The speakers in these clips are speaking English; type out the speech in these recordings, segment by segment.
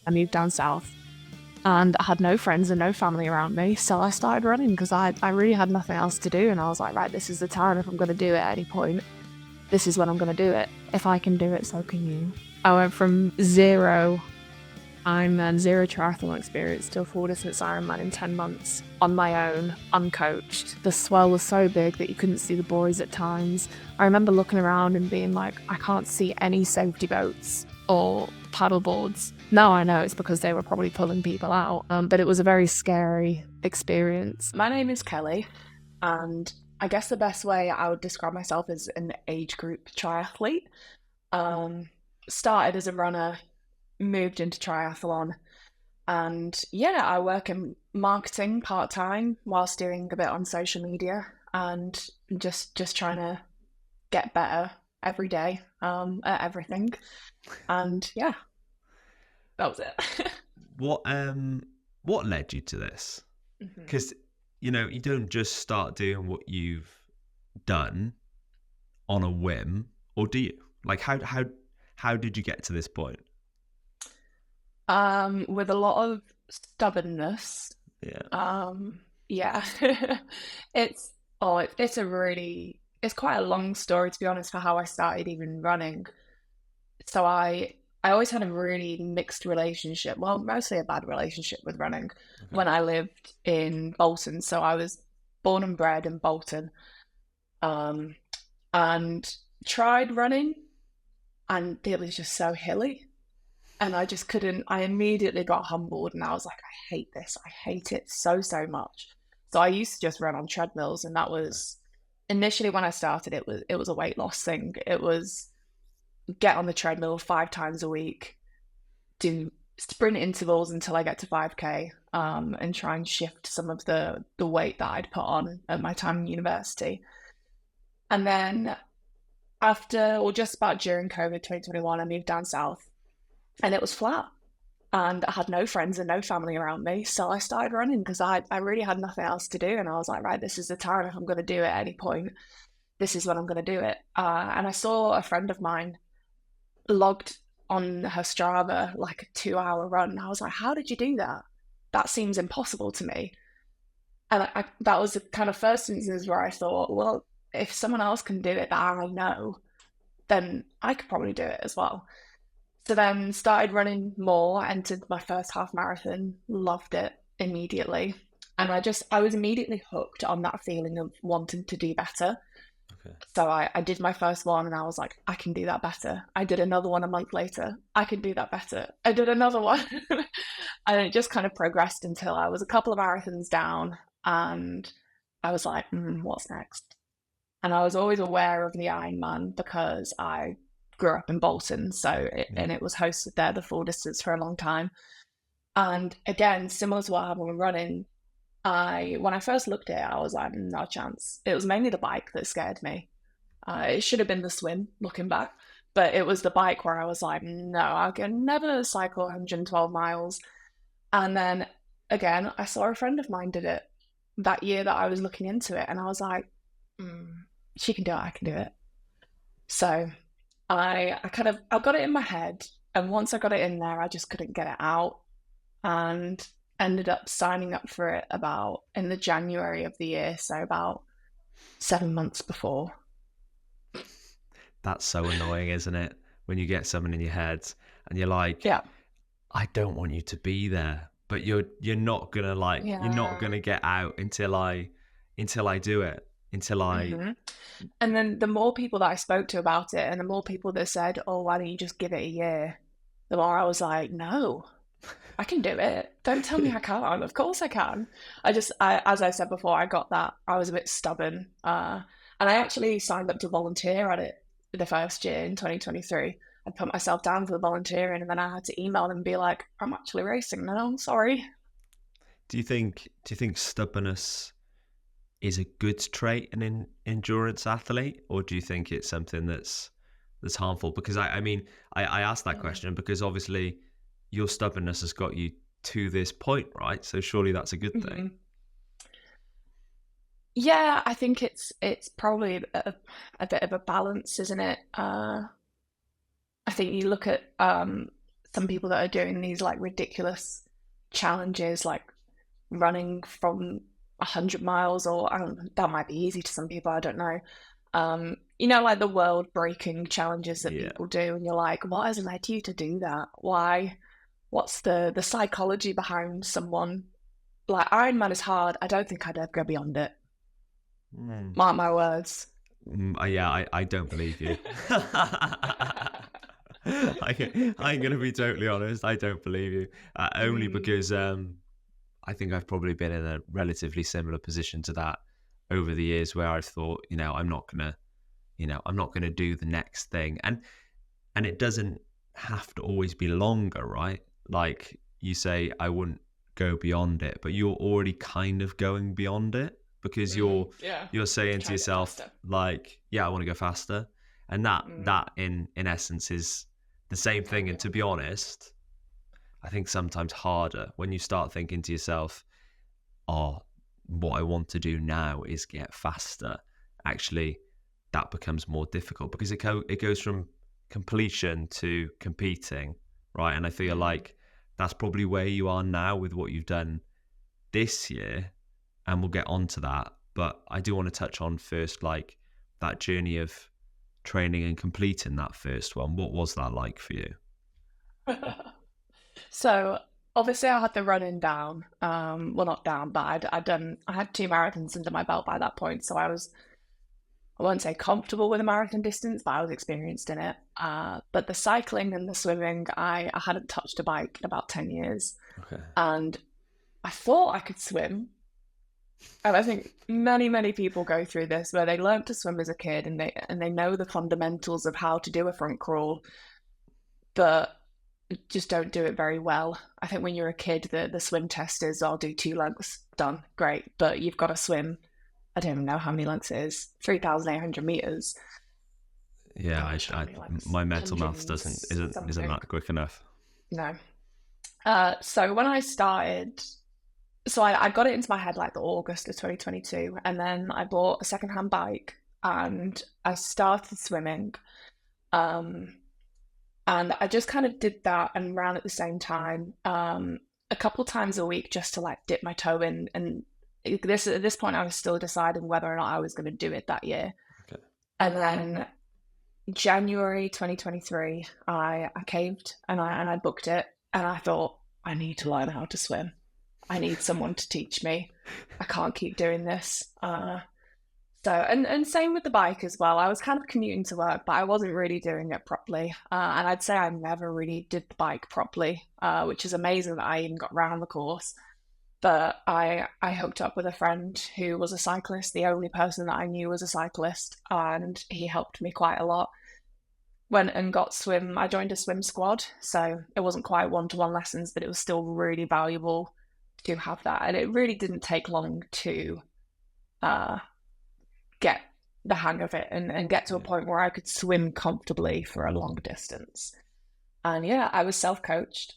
I moved down south and I had no friends and no family around me. So I started running because I really had nothing else to do. And I was like, right, this is the time. If I'm going to do it at any point, this is when I'm going to do it. If I can do it, so can you. I went from zero Ironman, zero triathlon experience to a full distance Ironman in 10 months on my own, uncoached. The swell was so big that you couldn't see the buoys at times. I remember looking around and being like, I can't see any safety boats or paddle boards. Now I know it's because they were probably pulling people out, but it was a very scary experience. My name is Kellie, and I guess the best way I would describe myself is an age group triathlete. Started as a runner, moved into triathlon, and yeah, I work in marketing part-time whilst doing a bit on social media and just trying to get better every day at everything. And yeah, that was it. What led you to this? Because you don't just start doing what you've done on a whim, or do you? Like how did you get to this point? With a lot of stubbornness. Yeah. Yeah. it's it's quite a long story, to be honest, for how I started even running. So I always had a really mixed relationship, well, mostly a bad relationship with running. Okay. When I lived in Bolton. So I was born and bred in Bolton, and tried running, and it was just so hilly. And I just couldn't, I immediately got humbled and I was like, I hate this. I hate it so, so much. So I used to just run on treadmills, and that was initially when I started, it was a weight loss thing. It was get on the treadmill 5 times a week, do sprint intervals until I get to 5K, and try and shift some of the weight that I'd put on at my time in university. And then after, or just about during COVID 2021, I moved down south and it was flat. And I had no friends and no family around me. So I started running because I really had nothing else to do. And I was like, right, this is the time. If I'm going to do it at any point, this is when I'm going to do it. And I saw a friend of mine logged on her Strava like a 2-hour run. And I was like, how did you do that? That seems impossible to me. And that was the kind of first instance where I thought, well, if someone else can do it that I know, then I could probably do it as well. So then started running more, entered my first half marathon, loved it immediately. And I was immediately hooked on that feeling of wanting to do better. Okay. So I did my first one and I was like, I can do that better. I did another one a month later. I can do that better. I did another one. And it just kind of progressed until I was a couple of marathons down and I was like, what's next? And I was always aware of the Ironman because I grew up in Bolton, and it was hosted there, the full distance, for a long time. And again, similar to what happened with running, when I first looked at it, I was like, no chance. It was mainly the bike that scared me. It should have been the swim, looking back, but it was the bike where I was like, no, I can never cycle 112 miles. And then again, I saw a friend of mine did it that year that I was looking into it, and I was like, she can do it, I can do it. So I got it in my head, and once I got it in there, I just couldn't get it out, and ended up signing up for it about in the January of the year, so about 7 months before. That's so annoying, isn't it? When you get something in your head and you're like, Yeah. I don't want you to be there, but you're not gonna you're not gonna get out until I do it. And then the more people that I spoke to about it, and the more people that said, oh, why don't you just give it a year, the more I was like, no, I can do it. Don't tell me I can't. Of course I can. As I said before, I was a bit stubborn, and I actually signed up to volunteer at it the first year in 2023. I put myself down for the volunteering, and then I had to email them and be like, I'm actually racing now, I'm sorry. Do you think stubbornness is a good trait in an endurance athlete, or do you think it's something that's harmful? Because I asked that question because obviously your stubbornness has got you to this point, right? So surely that's a good thing. Yeah, I think it's probably a bit of a balance, isn't it? I think you look at some people that are doing these like ridiculous challenges, like running from 100 miles, or that might be easy to some people, I don't know. Like the world breaking challenges that Yeah. people do, and you're like, what has led you to do that? Why? What's the psychology behind someone like Ironman is hard? I don't think I'd ever go beyond it. Mm. Mark my words. Yeah, I don't believe you. I'm going to be totally honest. I don't believe you. Only Mm, because I think I've probably been in a relatively similar position to that over the years, where I've thought, I'm not gonna do the next thing, and it doesn't have to always be longer, right? Like you say, I wouldn't go beyond it, but you're already kind of going beyond it, because yeah. you're saying to Trying to get yourself, faster. like, yeah, I want to go faster, and that Mm, that in essence is the same thing. And to be honest, I think sometimes harder when you start thinking to yourself, oh, what I want to do now is get faster. Actually, that becomes more difficult, because it goes from completion to competing, right? And I feel mm. like that's probably where you are now with what you've done this year, and we'll get onto that. But I do want to touch on first, like, that journey of training and completing that first one. What was that like for you? So obviously I had the running down. Well, not down, but I had 2 marathons under my belt by that point. So I won't say comfortable with a marathon distance, but I was experienced in it. But the cycling and the swimming, I hadn't touched a bike in about 10 years. Okay. And I thought I could swim. And I think many, many people go through this where they learnt to swim as a kid, and they know the fundamentals of how to do a front crawl, but just don't do it very well. I think when you're a kid, the swim test is, I'll do 2 lengths, done, great. But you've got to swim, I don't even know how many lengths it is, 3,800 meters. Yeah, Gosh, how many lengths? my mental 100 maths and isn't something. that quick enough. No. So when I started, so I got it into my head like the August of 2022, and then I bought a secondhand bike and I started swimming. Um, and I just kind of did that and ran at the same time, a couple times a week, just to like dip my toe in. And at this point, I was still deciding whether or not I was going to do it that year. Okay. And then January 2023, I caved and I booked it, and I thought, I need to learn how to swim. I need someone to teach me. I can't keep doing this. And same with the bike as well. I was kind of commuting to work, but I wasn't really doing it properly. And I'd say I never really did the bike properly, which is amazing that I even got round the course. But I hooked up with a friend who was a cyclist, the only person that I knew was a cyclist, and he helped me quite a lot. Went and got swim. I joined a swim squad, so it wasn't quite one-to-one lessons, but it was still really valuable to have that. And it really didn't take long to uh, get the hang of it, and get to a Yeah. point where I could swim comfortably for a long distance. And yeah, I was self-coached.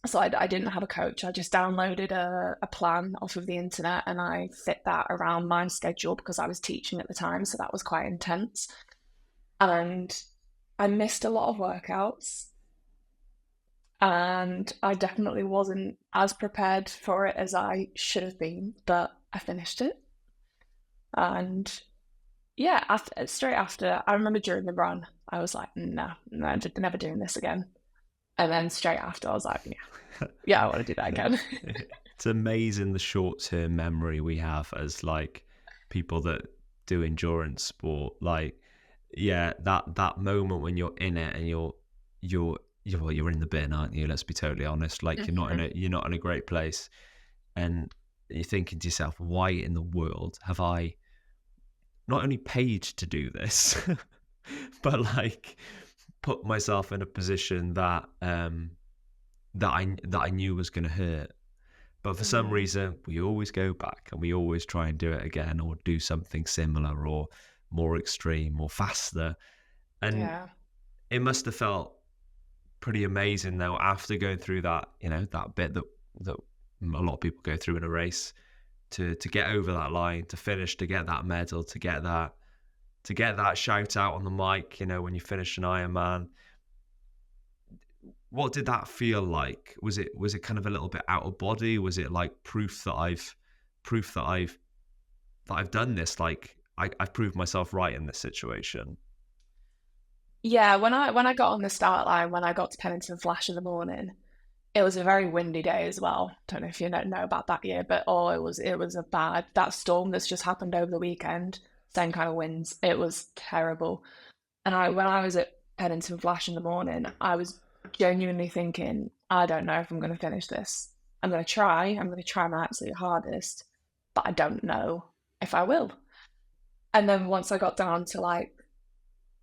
So I didn't have a coach. I just downloaded a plan off of the internet, and I fit that around my schedule because I was teaching at the time. So that was quite intense. And I missed a lot of workouts, and I definitely wasn't as prepared for it as I should have been, but I finished it. And yeah, straight after, I remember during the run, I was like, no, no, never doing this again. And then straight after, I was like, yeah, I want to do that again. It's amazing the short-term memory we have as, like, people that do endurance sport. Like, yeah, that moment when you're in it and you're in the bin, aren't you? Let's be totally honest. Like, you're not in a great place, and you're thinking to yourself, why in the world have I not only paid to do this, but like put myself in a position that that I knew was going to hurt. But for some Mm, reason, we always go back and we always try and do it again, or do something similar or more extreme or faster. And yeah. it must have felt pretty amazing though, after going through that, that bit that a lot of people go through in a race, to get over that line, to finish, to get that medal, to get that shout out on the mic, when you finish an Ironman. what did that feel like? Was it kind of a little bit out of body? Was it like proof that I've done this? Like I've proved myself right in this situation. Yeah, when I got on the start line, when I got to Pennington Flash in the morning, it was a very windy day as well. Don't know if you know about that year, but oh, it was a bad, that storm that's just happened over the weekend. Same kind of winds. It was terrible. And when I was at Pennington Flash in the morning, I was genuinely thinking, I don't know if I'm going to finish this. I'm going to try. I'm going to try my absolute hardest, but I don't know if I will. And then once I got down to like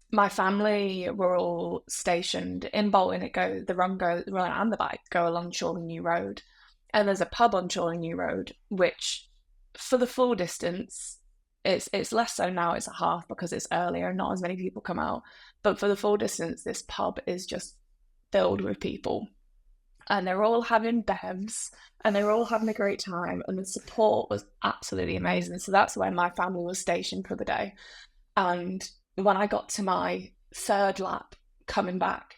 my family were all stationed in Bolton. The run and the bike go along Chorley New Road, and there's a pub on Chorley New Road, which for the full distance, it's less so now. It's a half because it's earlier and not as many people come out. But for the full distance, this pub is just filled with people, and they're all having bevs, and they're all having a great time, and the support was absolutely amazing. So that's where my family was stationed for the day, and when I got to my third lap coming back,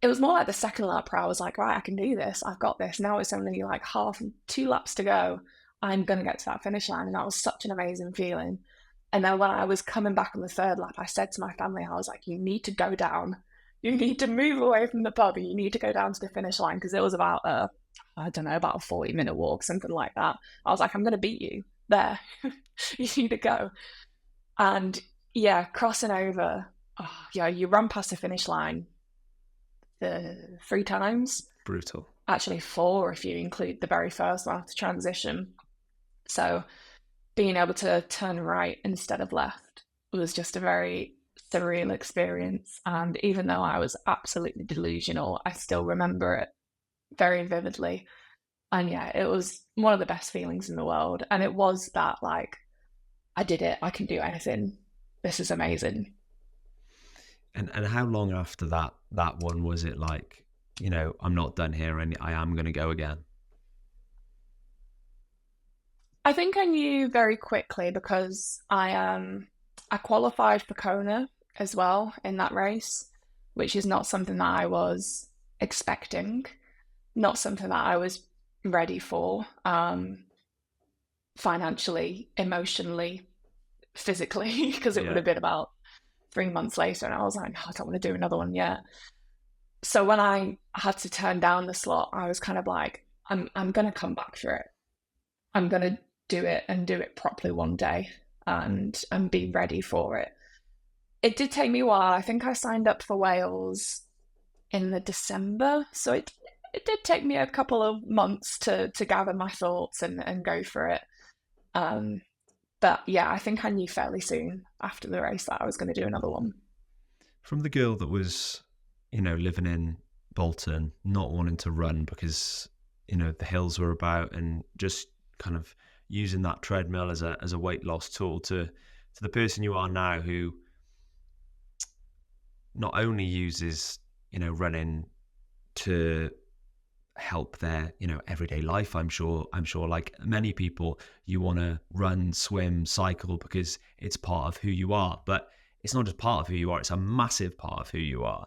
it was more like the second lap where I was like, right, I can do this. I've got this. Now it's only like 2 laps to go. I'm going to get to that finish line. And that was such an amazing feeling. And then when I was coming back on the third lap, I said to my family, I was like, you need to go down. You need to move away from the pub and you need to go down to the finish line. Because it was about I don't know, about a 40-minute walk, something like that. I was like, I'm going to beat you there. You need to go. And yeah, crossing over. Oh, yeah, you run past the finish line 3 times. Brutal. Actually, 4 if you include the very first one after transition. So being able to turn right instead of left was just a very surreal experience. And even though I was absolutely delusional, I still remember it very vividly. And yeah, it was one of the best feelings in the world. And it was that, like, I did it. I can do anything. This is amazing. And how long after that one was it like, I'm not done here and I am going to go again? I think I knew very quickly because I qualified for Kona as well in that race, which is not something that I was expecting, not something that I was ready for, financially, emotionally, physically, because it would have been about 3 months later, and I was like, no, I don't want to do another one yet. So when I had to turn down the slot, I was kind of like, I'm going to come back for it. I'm going to do it and do it properly one day and be ready for it. It did take me a while. I think I signed up for Wales in the December, so it did take me a couple of months to gather my thoughts and go for it. But yeah, I think I knew fairly soon after the race that I was going to do another one. From the girl that was, living in Bolton, not wanting to run because, the hills were about and just kind of using that treadmill as a weight loss tool to the person you are now, who not only uses, running to help their everyday life. I'm sure like many people, you want to run, swim, cycle because it's part of who you are, but it's not just part of who you are, it's a massive part of who you are.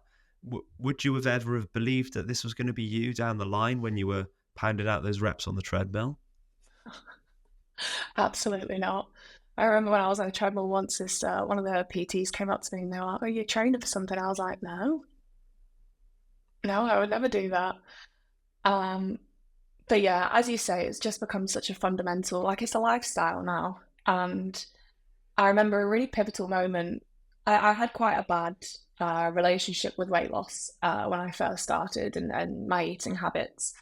Would you have ever have believed that this was going to be you down the line when you were pounding out those reps on the treadmill? Absolutely not. I remember when I was on a treadmill once, one of the PTs came up to me and they were like, "Are you training for something?" I was like, no, I would never do that. Um, but yeah, as you say, it's just become such a fundamental, like it's a lifestyle now. And I remember a really pivotal moment. I had quite a bad relationship with weight loss when I first started and my eating habits.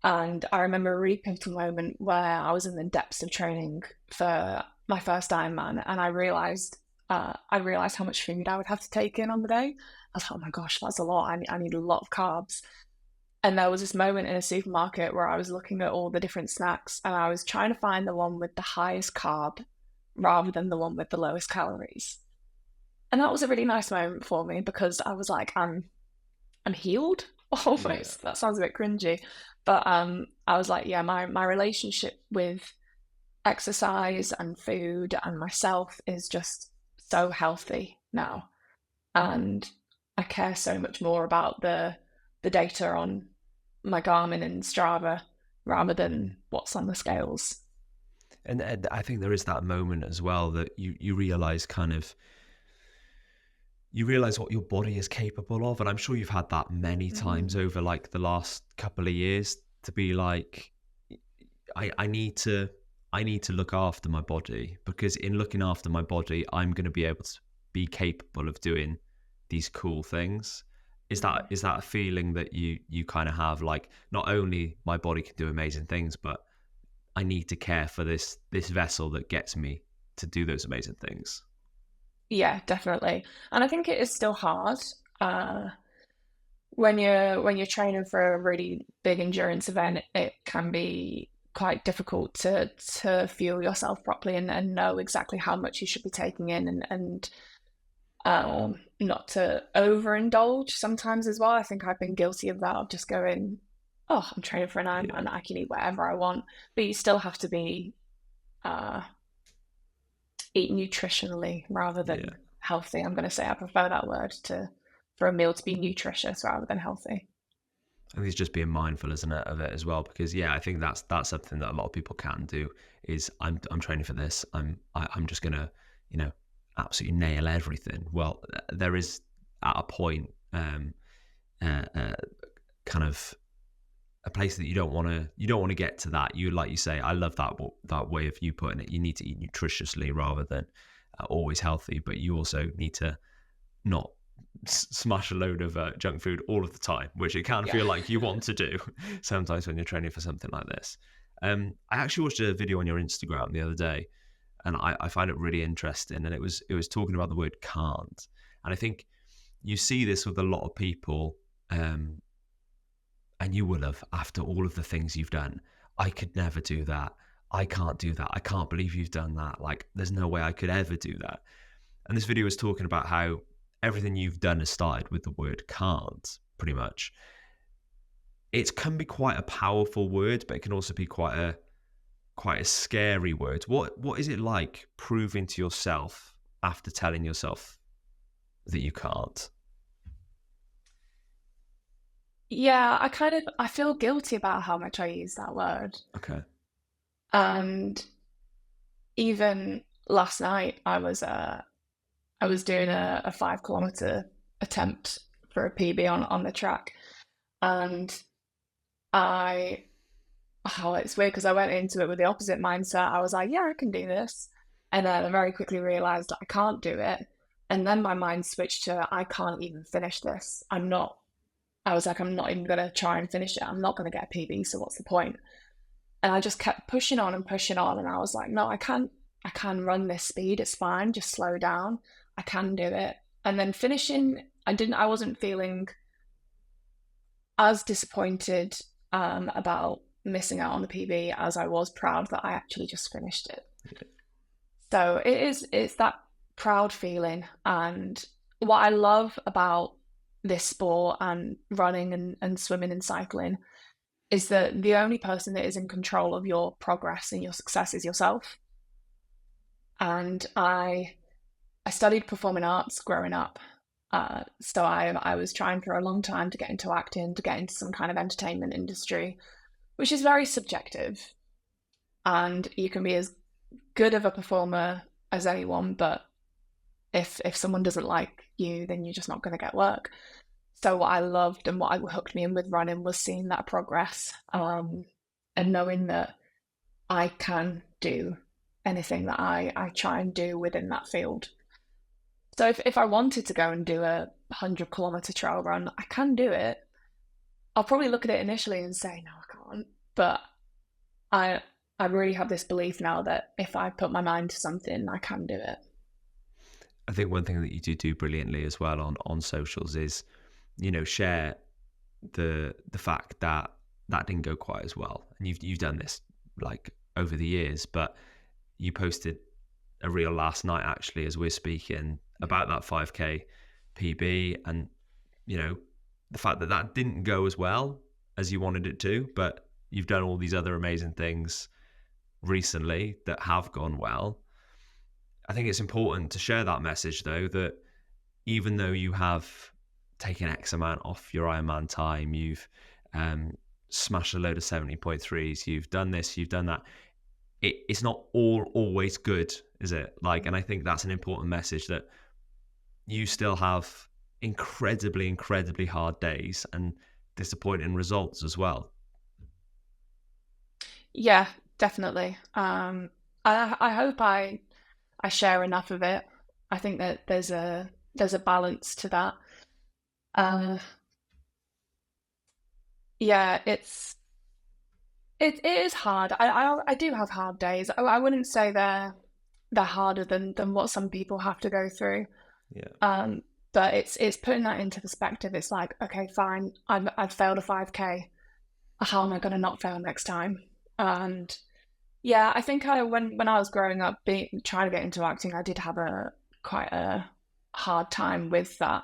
And I remember a really pivotal moment where I was in the depths of training for my first Ironman, and I realized how much food I would have to take in on the day. I thought, oh my gosh, that's a lot. I need a lot of carbs. And there was this moment in a supermarket where I was looking at all the different snacks and I was trying to find the one with the highest carb rather than the one with the lowest calories. And that was a really nice moment for me because I was like, I'm healed almost. Yeah. That sounds a bit cringy. But I was like, yeah, my relationship with exercise and food and myself is just so healthy now. And I care so much more about the the data on my Garmin and Strava rather than what's on the scales. And I think there is that moment as well that you realize you realize what your body is capable of. And I'm sure you've had that many times over like the last couple of years, to be like, I need to look after my body, because in looking after my body, I'm going to be able to be capable of doing these cool things. Is that a feeling that you kind of have, like, not only my body can do amazing things, but I need to care for this vessel that gets me to do those amazing things? Yeah, definitely. And I think it is still hard when you're training for a really big endurance event. It can be quite difficult to fuel yourself properly and know exactly how much you should be taking in, and not to overindulge sometimes as well. I think I've been guilty of that, of just going, oh, I'm training for an Ironman, I can eat whatever I want. But you still have to be eat nutritionally rather than healthy. I'm going to say I prefer that word for a meal to be nutritious rather than healthy. I think it's just being mindful, isn't it, of it as well? Because I think that's something that a lot of people can do. Is I'm training for this. I'm just gonna, absolutely nail everything. Well, there is at a point, kind of a place that you don't want to get to that. You, like you say, I love that way of you putting it. You need to eat nutritiously rather than always healthy, but you also need to not smash a load of junk food all of the time, which it can feel like you want to do sometimes when you're training for something like this. I actually watched a video on your Instagram the other day, and I find it really interesting, and it was talking about the word can't. And I think you see this with a lot of people, and you will have, after all of the things you've done. I could never do that. I can't do that. I can't believe you've done that. Like, there's no way I could ever do that. And this video was talking about how everything you've done has started with the word can't, pretty much. It can be quite a powerful word, but it can also be quite a scary word. What is it like proving to yourself after telling yourself that you can't? Yeah, I feel guilty about how much I use that word. Okay. And even last night I was doing a 5 kilometer attempt for a PB on the track, and it's weird because I went into it with the opposite mindset. I was like, yeah, I can do this. And then I very quickly realized I can't do it. And then my mind switched to, I can't even finish this. I was like, I'm not even going to try and finish it. I'm not going to get a PB. So what's the point? And I just kept pushing on and pushing on. And I was like, no, I can run this speed. It's fine. Just slow down. I can do it. And then finishing, I wasn't feeling as disappointed about missing out on the PB as I was proud that I actually just finished it. So it's that proud feeling. And what I love about this sport and running and swimming and cycling is that the only person that is in control of your progress and your success is yourself. And I studied performing arts growing up. So I was trying for a long time to get into acting, to get into some kind of entertainment industry, which is very subjective. And you can be as good of a performer as anyone, but if someone doesn't like you, then you're just not going to get work. So what I loved and what hooked me in with running was seeing that progress, and knowing that I can do anything that I try and do within that field. So if I wanted to go and do a 100 kilometer trail run, I can do it. I'll probably look at it initially and say, no, I can't. But I really have this belief now that if I put my mind to something, I can do it. I think one thing that you do brilliantly as well on socials is, share the fact that didn't go quite as well. And you've done this like over the years, but you posted a reel last night actually as we're speaking about that 5K PB, and the fact that didn't go as well as you wanted it to, but you've done all these other amazing things recently that have gone well. I think it's important to share that message though, that even though you have taken X amount off your Ironman time, you've smashed a load of 70.3s, you've done this, you've done that. It's not always good, is it? Like, and I think that's an important message, that you still have incredibly hard days and disappointing results as well. Yeah, definitely. I hope I share enough of it. I think that there's a balance to that. Uh, yeah, it is hard. I do have hard days. I wouldn't say they're harder than what some people have to go through. Yeah. But it's putting that into perspective. It's like, okay, fine, I've failed a 5K. How am I going to not fail next time? And yeah, I think when I was growing up, trying to get into acting, I did have quite a hard time with that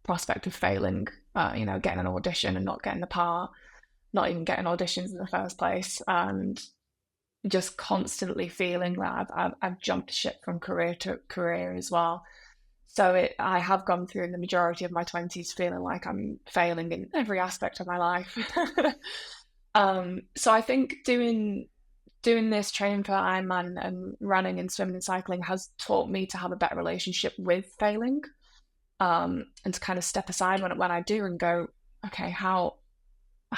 prospect of failing. Getting an audition and not getting the part, not even getting auditions in the first place, and just constantly feeling that I've jumped ship from career to career as well. So I have gone through the majority of my 20s feeling like I'm failing in every aspect of my life. So I think doing this training for Ironman and running and swimming and cycling has taught me to have a better relationship with failing, and to kind of step aside when I do and go, okay, how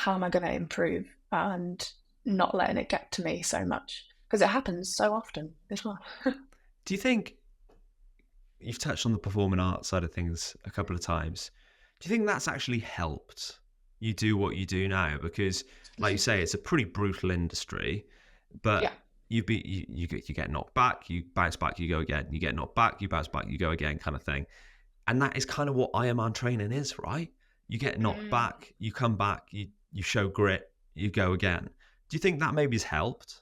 am I going to improve, and not letting it get to me so much, because it happens so often as well. Do you think, you've touched on the performing arts side of things a couple of times, do you think that's actually helped you do what you do now? Because like you say, it's a pretty brutal industry, but Yeah. you get knocked back, you bounce back, you go again, you get knocked back, you bounce back, you go again, kind of thing. And that is kind of what Ironman training is, right? You get knocked back, you come back, you show grit, you go again. Do you think that maybe has helped?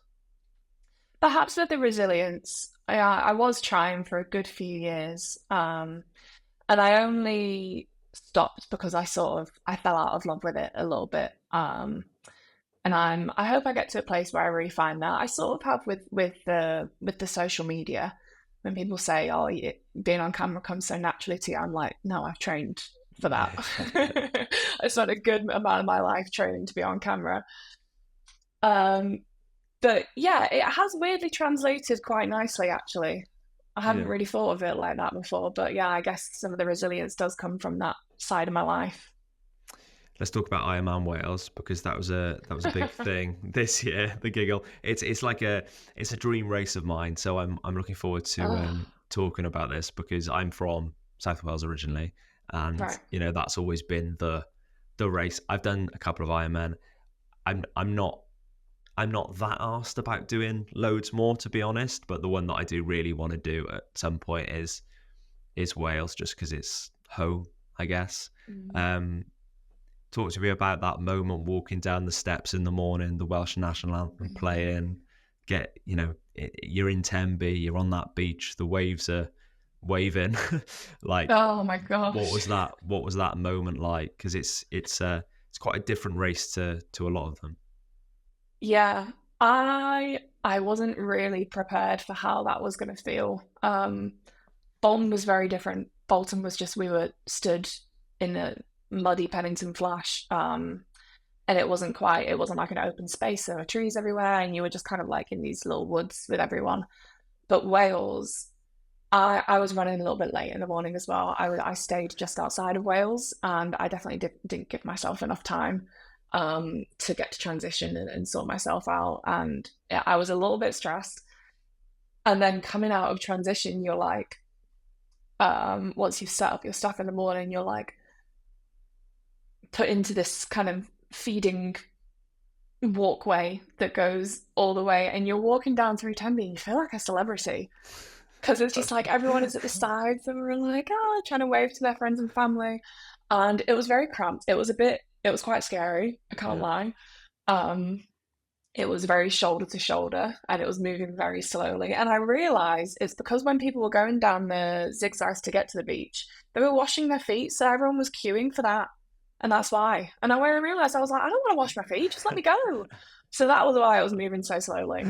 Perhaps with the resilience. I was trying for a good few years, and I only stopped because I fell out of love with it a little bit. And I hope I get to a place where I really find that. I sort of have with the social media, when people say, "Oh, being on camera comes so naturally to you," I'm like, no, I've trained for that. I spent a good amount of my life training to be on camera. Um, but yeah, it has weirdly translated quite nicely, actually. I hadn't Yeah. really thought of it like that before, but yeah, I guess some of the resilience does come from that side of my life. Let's talk about Ironman Wales, because that was a big thing this year. The giggle. It's a dream race of mine. So I'm looking forward to Oh, talking about this, because I'm from South Wales originally, and right. that's always been the race. I've done a couple of Ironman. I'm not that asked about doing loads more, to be honest. But the one that I do really want to do at some point is Wales, just because it's home, I guess. Mm. Um, Talk to me about that moment walking down the steps in the morning, the Welsh national anthem playing. You're in Tenby, you're on that beach, the waves are waving. Like, Oh my what gosh. was that? What was that moment like? Because it's quite a different race to a lot of them. Yeah, I wasn't really prepared for how that was going to feel. Bolton was very different. Bolton was just, we were stood in a muddy Pennington flash, and it wasn't like an open space. There were trees everywhere, and you were just kind of like in these little woods with everyone. But Wales, I was running a little bit late in the morning as well. I stayed just outside of Wales, and I definitely didn't give myself enough time, to get to transition and sort myself out. And yeah, I was a little bit stressed. And then coming out of transition, you're like, once you've set up your stuff in the morning, you're like put into this kind of feeding walkway that goes all the way, and you're walking down through Tenby and you feel like a celebrity, because it's just like everyone is at the sides and we're like, oh, trying to wave to their friends and family. And it was very cramped. It was quite scary, I can't Yeah. lie. Um, it was very shoulder to shoulder and it was moving very slowly. And I realized it's because when people were going down the zigzags to get to the beach, they were washing their feet. So everyone was queuing for that. And that's why. And when I realized, I was like, I don't want to wash my feet, just let me go. So that was why I was moving so slowly.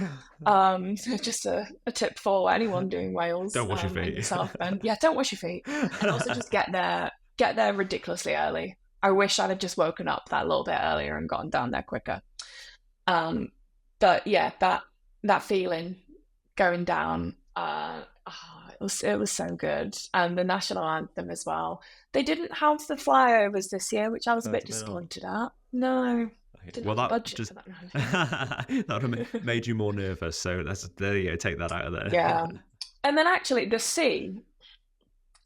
So just a tip for anyone doing Wales, Don't wash your and feet. yourself, then yeah, don't wash your feet. And also just get there get there ridiculously early. I wish I'd have just woken up that little bit earlier and gotten down there quicker. Um, but yeah, that feeling going down, it was so good, and the national anthem as well. They didn't have the flyovers this year, which I was a bit disappointed at. No, Okay. didn't Well, have the that budget just for that. that would have made you more nervous. So there you go. Take that out of there. Yeah, and then actually the sea.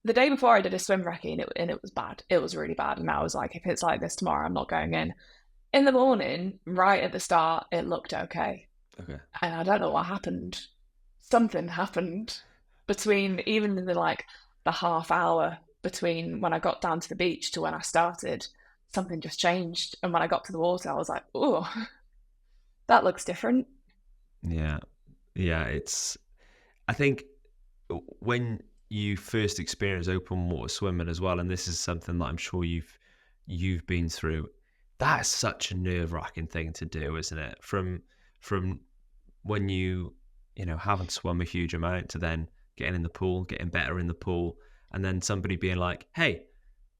The day before I did a swim recce and it was bad. It was really bad, and I was like, if it's like this tomorrow, I'm not going in. In the morning, right at the start, it looked okay. Okay. And I don't know what happened. Something happened between even in the half hour between when I got down to the beach to when I started. Something just changed, and when I got to the water, I was like, "Oh, that looks different." Yeah. Yeah. I think when you first experience open water swimming as well, and this is something that I'm sure you've been through, that's such a nerve-wracking thing to do, isn't it? From when you haven't swum a huge amount to then getting in the pool, getting better in the pool, and then somebody being like, hey,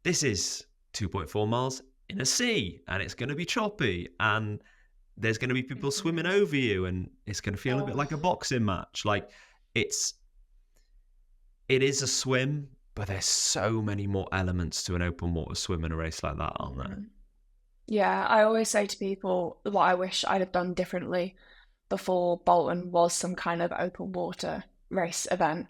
this is 2.4 miles in a sea and it's going to be choppy and there's going to be people swimming over you and it's going to feel a bit like a boxing match. Like it is a swim, but there's so many more elements to an open water swim in a race like that, aren't there? Yeah, I always say to people what I wish I'd have done differently before Bolton was some kind of open water race event.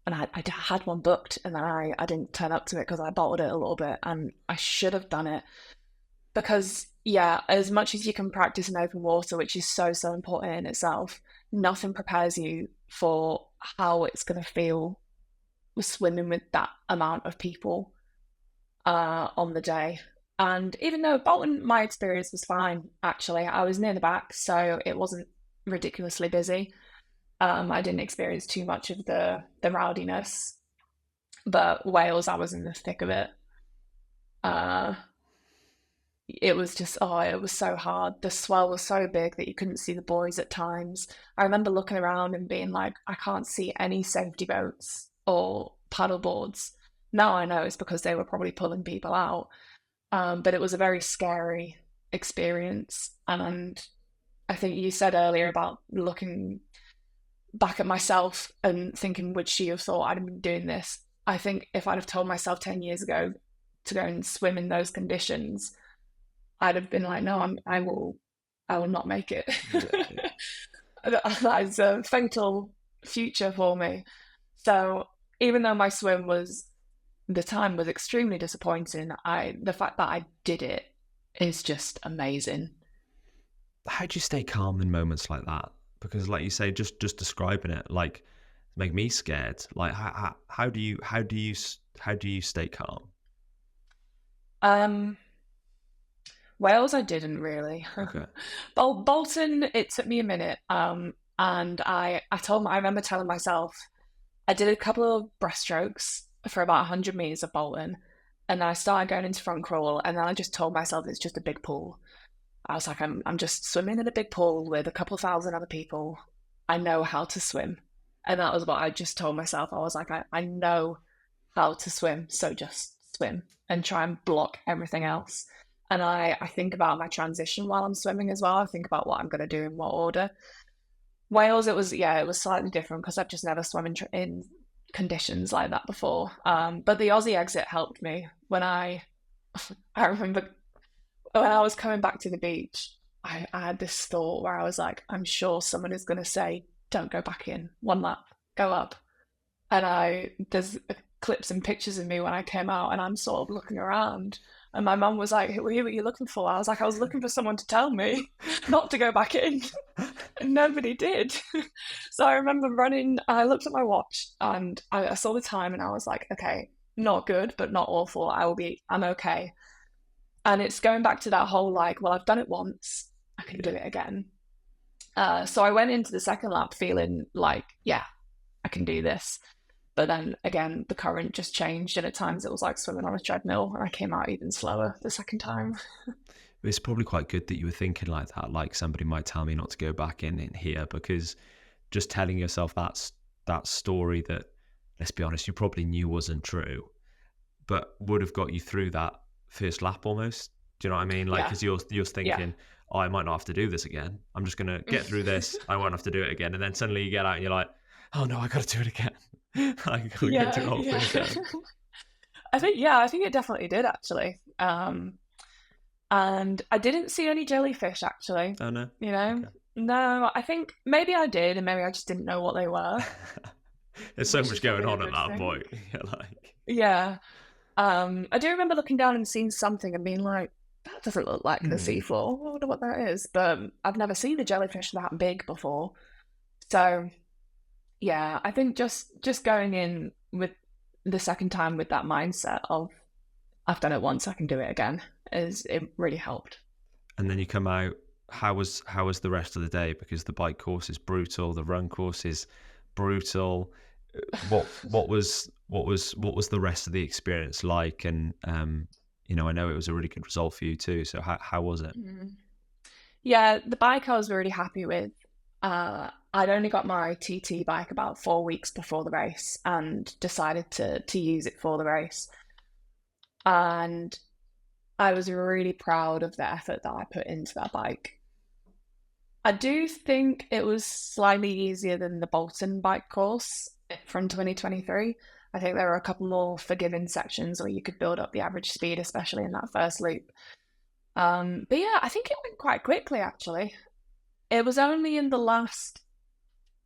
And I had one booked, and then I didn't turn up to it because I bolted it a little bit, and I should have done it. Because, yeah, as much as you can practice in open water, which is so, so important in itself, nothing prepares you for how it's going to feel swimming with that amount of people on the day. And even though Bolton, my experience was fine, actually. I was near the back, so it wasn't ridiculously busy. I didn't experience too much of the rowdiness. But Wales, I was in the thick of it. It was just, it was so hard. The swell was so big that you couldn't see the boys at times. I remember looking around and being like, I can't see any safety boats or paddle boards. Now I know it's because they were probably pulling people out. But it was a very scary experience. And I think you said earlier about looking back at myself and thinking, would she have thought I'd have been doing this? I think if I'd have told myself 10 years ago to go and swim in those conditions, I'd have been like, no, I will not make it. That is a fatal future for me. So even though my swim the time was extremely disappointing, the fact that I did it is just amazing. How do you stay calm in moments like that? Because, like you say, just describing it, like, make me scared. Like, how do you stay calm? Wales, I didn't really. Okay. Bolton, it took me a minute. And I remember telling myself, I did a couple of breaststrokes for about 100 meters of Bolton, and then I started going into front crawl, and then I just told myself it's just a big pool. I was like, I'm just swimming in a big pool with a couple thousand other people. I know how to swim. And that was what I just told myself. I was like, I know how to swim, so just swim and try and block everything else. And I think about my transition while I'm swimming as well. I think about what I'm going to do in what order. Wales, it was slightly different because I've just never swum in conditions like that before. But the Aussie exit helped me when I remember when I was coming back to the beach, I had this thought where I was like, I'm sure someone is going to say, don't go back in, one lap, go up. And there's clips and pictures of me when I came out, and I'm sort of looking around. And my mum was like, who are you looking for? I was like, I was looking for someone to tell me not to go back in. And nobody did. So I remember running, I looked at my watch and I saw the time and I was like, okay, not good, but not awful. I'm okay. And it's going back to that whole like, well, I've done it once, I can do it again. So I went into the second lap feeling like, yeah, I can do this. But then again, the current just changed, and at times it was like swimming on a treadmill, and I came out even slower the second time. It's probably quite good that you were thinking like that, like somebody might tell me not to go back in here, because just telling yourself that story that, let's be honest, you probably knew wasn't true, but would have got you through that first lap almost. Do you know what I mean? Like, Yeah. because you're Yeah. thinking, oh, I might not have to do this again. I'm just gonna get through this. I won't have to do it again. And then suddenly you get out and you're like, oh no, I got to do it again. I got to do Yeah. the whole Yeah. thing again. I think it definitely did actually. And I didn't see any jellyfish actually. Oh no. You know, Okay. no, I think maybe I did, and maybe I just didn't know what they were, There's so which much is going probably a on at good that thing. point. You're like, Yeah. I do remember looking down and seeing something and being like, that doesn't look like the hmm. seafloor. I wonder what that is. But I've never seen a jellyfish that big before. So yeah, I think just going in with the second time with that mindset of I've done it once, I can do it again, is it really helped. And then you come out. How was the rest of the day? Because the bike course is brutal, the run course is brutal. What was the rest of the experience like? And I know it was a really good result for you too. So how was it? Mm. Yeah, the bike I was really happy with. I'd only got my TT bike about 4 weeks before the race and decided to use it for the race. And I was really proud of the effort that I put into that bike. I do think it was slightly easier than the Bolton bike course from 2023. I think there were a couple more forgiving sections where you could build up the average speed, especially in that first loop. But yeah, I think it went quite quickly actually. It was only in the last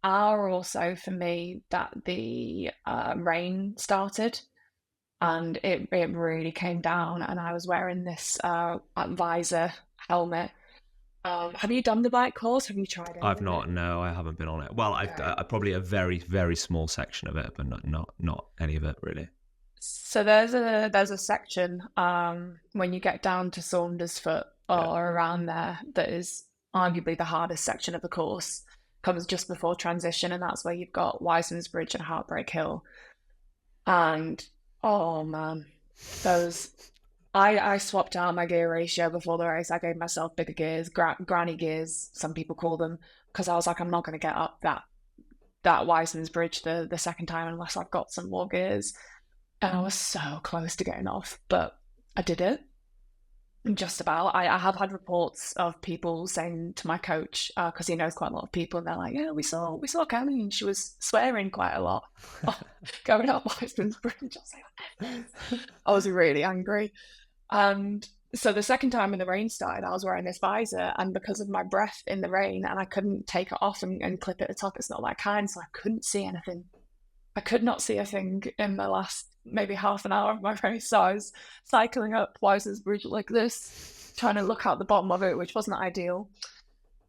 hour or so for me that the rain started, and it really came down, and I was wearing this visor helmet. Have you done the bike course? Have you tried any I've of it? not. No, I haven't been on it. Well, I've Okay. probably a very very small section of it, but not any of it really. So there's a section when you get down to Saundersfoot Yeah. or around there that is arguably the hardest section of the course. Comes just before transition, and that's where you've got Wiseman's Bridge and Heartbreak Hill. And oh man, those I swapped out my gear ratio before the race. I gave myself bigger gears, granny gears, some people call them, because I was like, I'm not going to get up that Wiseman's Bridge the second time unless I've got some more gears. And I was so close to getting off, but I did it. Just about. I have had reports of people saying to my coach, because he knows quite a lot of people, and they're like, "Yeah, we saw Kelly, and she was swearing quite a lot going up Wiseman's Bridge." I was like, "F this." I was really angry. And so the second time when the rain started, I was wearing this visor, and because of my breath in the rain, and I couldn't take it off and clip it at the top, it's not that kind, so I couldn't see anything. I could not see a thing in the last maybe half an hour of my race. So I was cycling up Wise's Bridge like this, trying to look out the bottom of it, which wasn't ideal.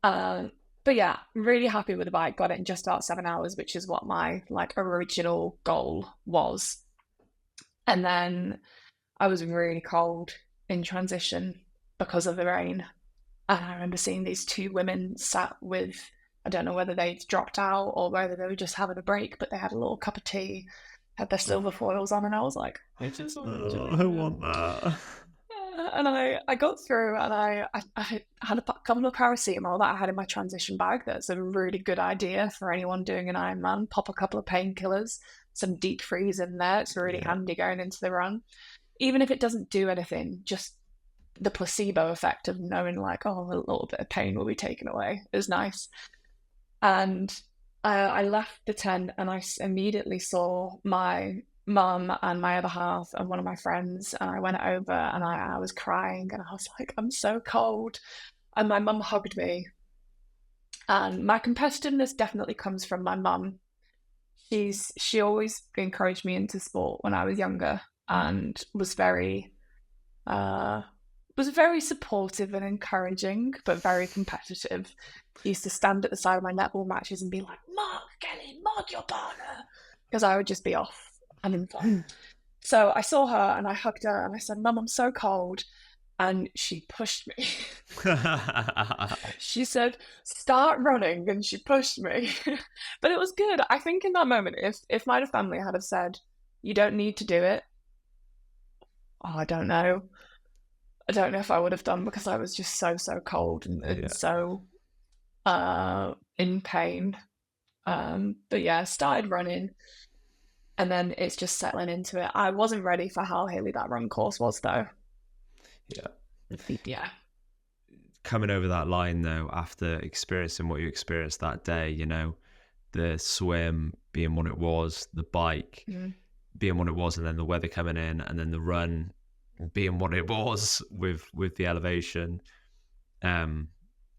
Uh, but yeah, really happy with the bike. Got it in just about 7 hours, which is what my like original goal was. And then I was really cold in transition because of the rain. And I remember seeing these two women sat with, I don't know whether they'd dropped out or whether they were just having a break, but they had a little cup of tea, had their silver foils on, and I was like, I just want to Oh, join I them. want that. And I got through, and I had a couple of paracetamol that I had in my transition bag. That's a really good idea for anyone doing an Ironman. Pop a couple of painkillers, some deep freeze in there. It's really Yeah. handy going into the run. Even if it doesn't do anything, just the placebo effect of knowing like, oh, a little bit of pain will be taken away is nice. And I left the tent, and I immediately saw my mum and my other half and one of my friends, and I went over, and I was crying, and I was like, I'm so cold. And my mum hugged me. And my competitiveness definitely comes from my mum. She always encouraged me into sport when I was younger, and uh, was very supportive and encouraging, but very competitive. She used to stand at the side of my netball matches and be like, "Mark, Kelly, mark your partner," because I would just be off having fun. So I saw her and I hugged her and I said, "Mum, I'm so cold." And she pushed me. She said, "Start running," and she pushed me. But it was good. I think in that moment, if my family had have said, "You don't need to do it," oh, I don't know. I don't know if I would have done, because I was just so cold and Yeah. so in pain. But yeah, started running. and then it's just settling into it. I wasn't ready for how hilly that run course was, though. Yeah. Yeah. Coming over that line though, after experiencing what you experienced that day, you know, the swim being what it was, the bike Mm. being what it was, and then the weather coming in, and then the run being what it was with the elevation. Um,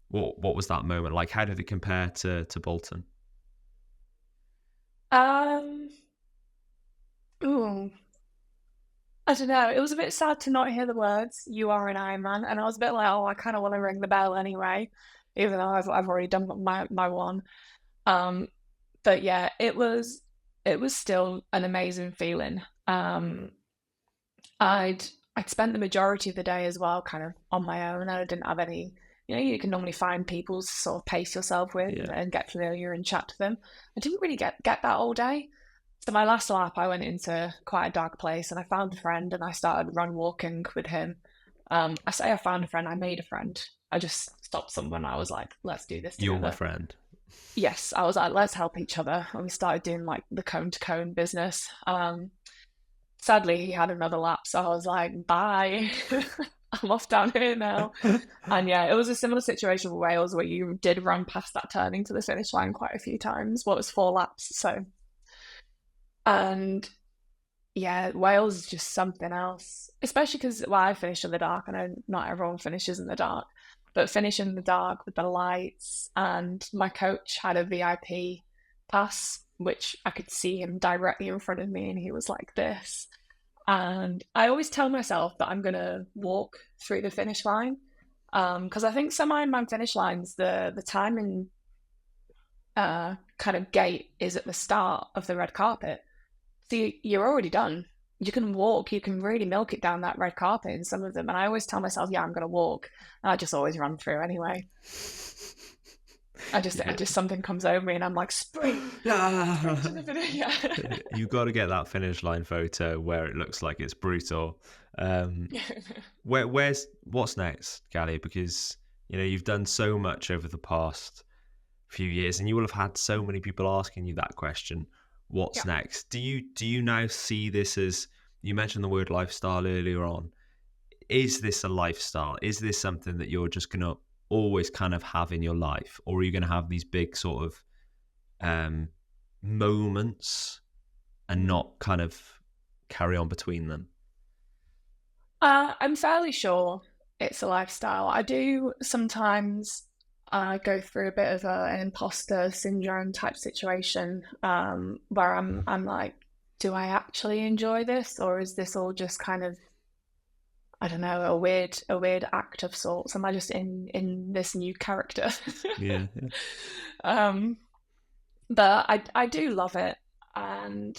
what was that moment like? How did it compare to Bolton? Um. Ooh. I don't know. It was a bit sad to not hear the words "You are an Ironman," and I was a bit like, "Oh, I kind of want to ring the bell anyway," even though I've already done my one. Um, but yeah, it was still an amazing feeling. I'd I'd spent the majority of the day as well, kind of on my own. I didn't have any. You can normally find people to sort of pace yourself with Yeah. and get familiar and chat to them. I didn't really get that all day. So my last lap, I went into quite a dark place and I found a friend and I started run walking with him. I say I found a friend, I made a friend. I just stopped someone. I was like, let's do this You're my together. friend. Yes, I was like, let's help each other. And we started doing like the cone to cone business. Sadly, he had another lap, so I was like, bye. I'm off down here now. And yeah, it was a similar situation with Wales where you did run past that turning to the finish line quite a few times. Well, it was 4 laps. So, and yeah, Wales is just something else, especially because, well, I finished in the dark. I know not everyone finishes in the dark, but finishing in the dark with the lights, and my coach had a VIP pass, which I could see him directly in front of me, and he was like this. And I always tell myself that I'm gonna walk through the finish line, because I think some Ironman finish lines, the timing kind of gate is at the start of the red carpet. So you're already done. You can walk, you can really milk it down that red carpet in some of them. And I always tell myself, yeah, I'm going to walk. And I just always run through anyway. I just something comes over me and I'm like, sprint, sprint to the finish. Yeah. You got to get that finish line photo where it looks like it's brutal. What's next, Kellie? Because you know you've done so much over the past few years, and you will have had so many people asking you that question. What's Yeah. next? Do you now see this as, you mentioned the word lifestyle earlier on? Is this a lifestyle? Is this something that you're just gonna always kind of have in your life, or are you going to have these big sort of moments and not kind of carry on between them? I'm fairly sure it's a lifestyle. I do sometimes go through a bit of an imposter syndrome type situation, where I'm like, do I actually enjoy this, or is this all just kind of, I don't know, a weird act of sorts? Am I just in this new character? Yeah, um, but I do love it, and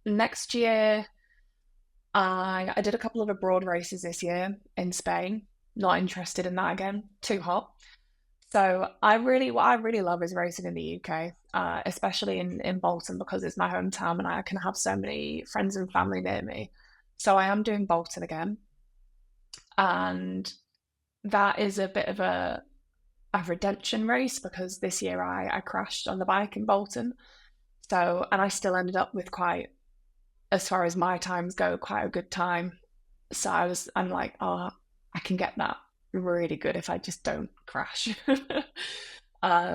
next year I did a couple of abroad races this year in Spain. Not interested in that again. Too hot. So what I really love is racing in the UK, especially in Bolton because it's my hometown and I can have so many friends and family near me. So I am doing Bolton again, and that is a bit of a redemption race because this year I crashed on the bike in Bolton. So, and I still ended up with quite, as far as my times go, quite a good time. So I'm like, oh, I can get that really good if I just don't crash.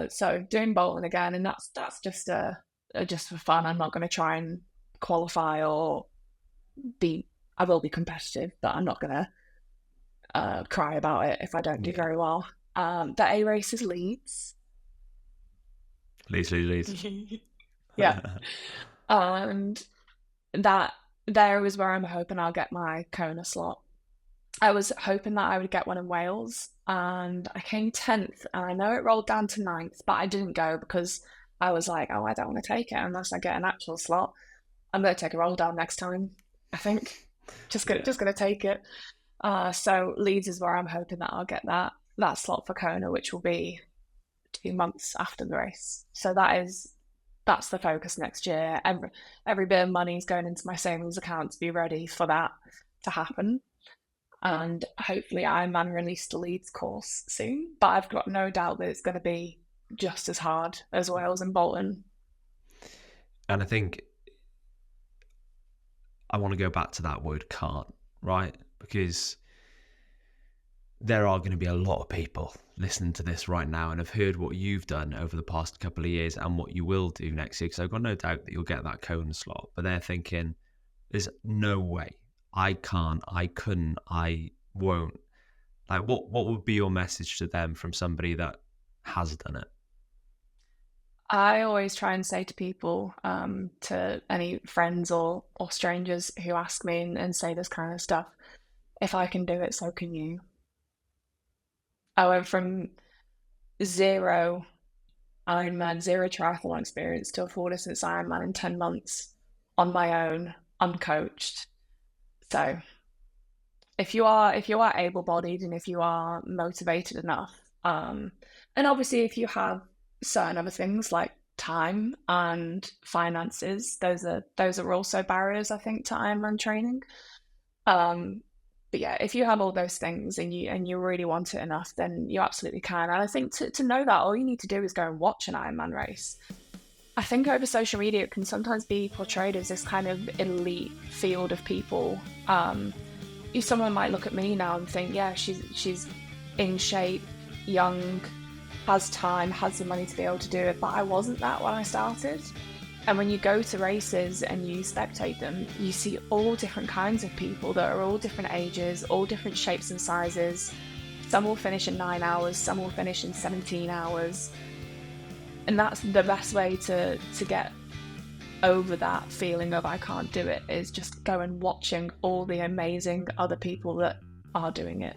So doing Bolton again, and that's just for fun. I'm not going to try and qualify or be. I will be competitive, but I'm not going to cry about it if I don't do yeah. very well. The A race is Leeds. Leeds. Yeah, and that there is where I'm hoping I'll get my Kona slot. I was hoping that I would get one in Wales, and I came 10th, and I know it rolled down to ninth, but I didn't go because I was like, oh, I don't want to take it unless I get an actual slot. I'm going to take a roll down next time, I think. Just gonna take it. So Leeds is where I'm hoping that I'll get that slot for Kona, which will be 2 months after the race. So that's the focus next year. Every bit of money is going into my savings account to be ready for that to happen. And hopefully Ironman released a Leeds course soon. But I've got no doubt that it's going to be just as hard as Wales and Bolton. And I think I want to go back to that word can't, right? Because there are going to be a lot of people listening to this right now and have heard what you've done over the past couple of years and what you will do next year. Because I've got no doubt that you'll get that Kona slot, but they're thinking, there's no way. I can't, I couldn't, I won't. Like, what would be your message to them from somebody that has done it? I always try and say to people, to any friends or strangers who ask me and say this kind of stuff, if I can do it, so can you. I went from zero Ironman, zero triathlon experience to a full distance Ironman in 10 months on my own, uncoached. So if you are able bodied and if you are motivated enough, and obviously if you have certain other things like time and finances, those are also barriers I think to Ironman training. Um, but yeah, if you have all those things and you really want it enough, then you absolutely can. And I think to know that, all you need to do is go and watch an Ironman race. I think over social media it can sometimes be portrayed as this kind of elite field of people. If someone might look at me now and think, yeah, she's in shape, young, has time, has the money to be able to do it, but I wasn't that when I started. And when you go to races and you spectate them, you see all different kinds of people that are all different ages, all different shapes and sizes. Some will finish in 9 hours, some will finish in 17 hours. And that's the best way to get over that feeling of I can't do it, is just go and watching all the amazing other people that are doing it.